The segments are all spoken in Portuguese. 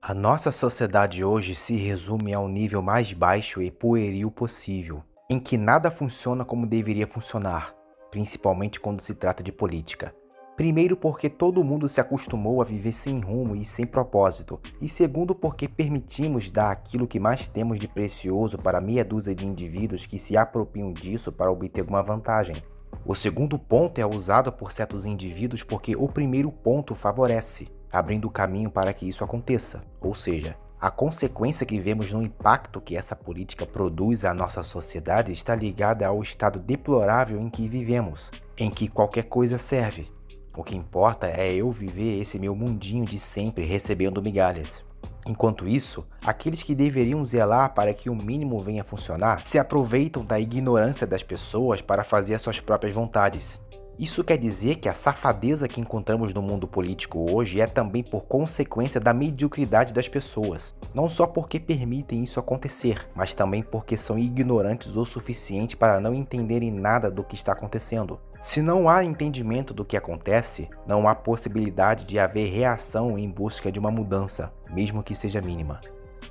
A nossa sociedade hoje se resume ao nível mais baixo e pueril possível, em que nada funciona como deveria funcionar, principalmente quando se trata de política. Primeiro, porque todo mundo se acostumou a viver sem rumo e sem propósito, e segundo, porque permitimos dar aquilo que mais temos de precioso para meia dúzia de indivíduos que se apropriam disso para obter alguma vantagem. O segundo ponto é usado por certos indivíduos porque o primeiro ponto favorece, abrindo caminho para que isso aconteça. Ou seja, a consequência que vemos no impacto que essa política produz à nossa sociedade está ligada ao estado deplorável em que vivemos, em que qualquer coisa serve. O que importa é eu viver esse meu mundinho de sempre recebendo migalhas. Enquanto isso, aqueles que deveriam zelar para que o mínimo venha a funcionar se aproveitam da ignorância das pessoas para fazer as suas próprias vontades. Isso quer dizer que a safadeza que encontramos no mundo político hoje é também por consequência da mediocridade das pessoas. Não só porque permitem isso acontecer, mas também porque são ignorantes o suficiente para não entenderem nada do que está acontecendo. Se não há entendimento do que acontece, não há possibilidade de haver reação em busca de uma mudança, mesmo que seja mínima.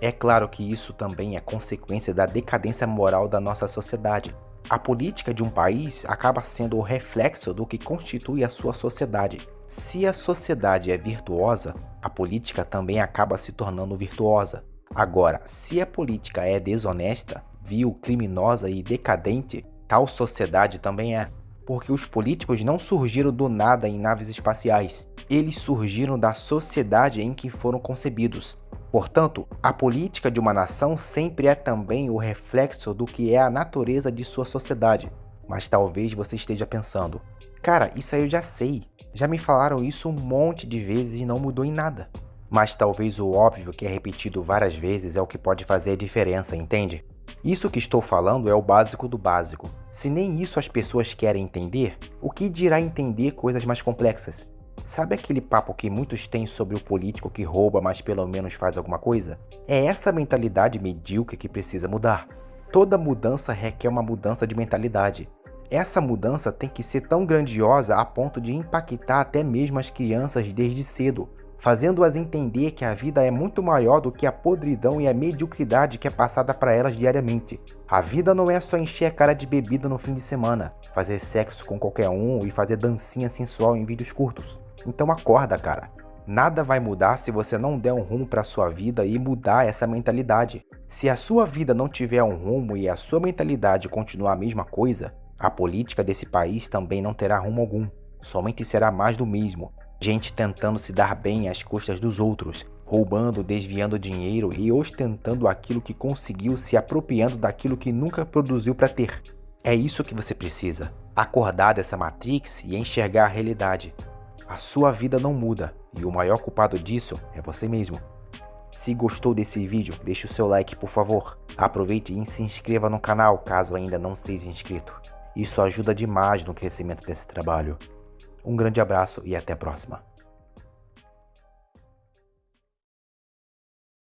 É claro que isso também é consequência da decadência moral da nossa sociedade. A política de um país acaba sendo o reflexo do que constitui a sua sociedade. Se a sociedade é virtuosa, a política também acaba se tornando virtuosa. Agora, se a política é desonesta, vil, criminosa e decadente, tal sociedade também é. Porque os políticos não surgiram do nada em naves espaciais. Eles surgiram da sociedade em que foram concebidos. Portanto, a política de uma nação sempre é também o reflexo do que é a natureza de sua sociedade. Mas talvez você esteja pensando, cara, isso aí eu já sei. Já me falaram isso um monte de vezes e não mudou em nada. Mas talvez o óbvio que é repetido várias vezes é o que pode fazer a diferença, entende? Isso que estou falando é o básico do básico. Se nem isso as pessoas querem entender, o que dirá entender coisas mais complexas? Sabe aquele papo que muitos têm sobre o político que rouba, mas pelo menos faz alguma coisa? É essa mentalidade medíocre que precisa mudar. Toda mudança requer uma mudança de mentalidade. Essa mudança tem que ser tão grandiosa a ponto de impactar até mesmo as crianças desde cedo, fazendo-as entender que a vida é muito maior do que a podridão e a mediocridade que é passada para elas diariamente. A vida não é só encher a cara de bebida no fim de semana, fazer sexo com qualquer um e fazer dancinha sensual em vídeos curtos. Então acorda, cara. Nada vai mudar se você não der um rumo para sua vida e mudar essa mentalidade. Se a sua vida não tiver um rumo e a sua mentalidade continuar a mesma coisa, a política desse país também não terá rumo algum. Somente será mais do mesmo. Gente tentando se dar bem às custas dos outros, roubando, desviando dinheiro e ostentando aquilo que conseguiu, se apropriando daquilo que nunca produziu para ter. É isso que você precisa. Acordar dessa Matrix e enxergar a realidade. A sua vida não muda e o maior culpado disso é você mesmo. Se gostou desse vídeo, deixe o seu like, por favor. Aproveite e se inscreva no canal caso ainda não seja inscrito. Isso ajuda demais no crescimento desse trabalho. Um grande abraço e até a próxima.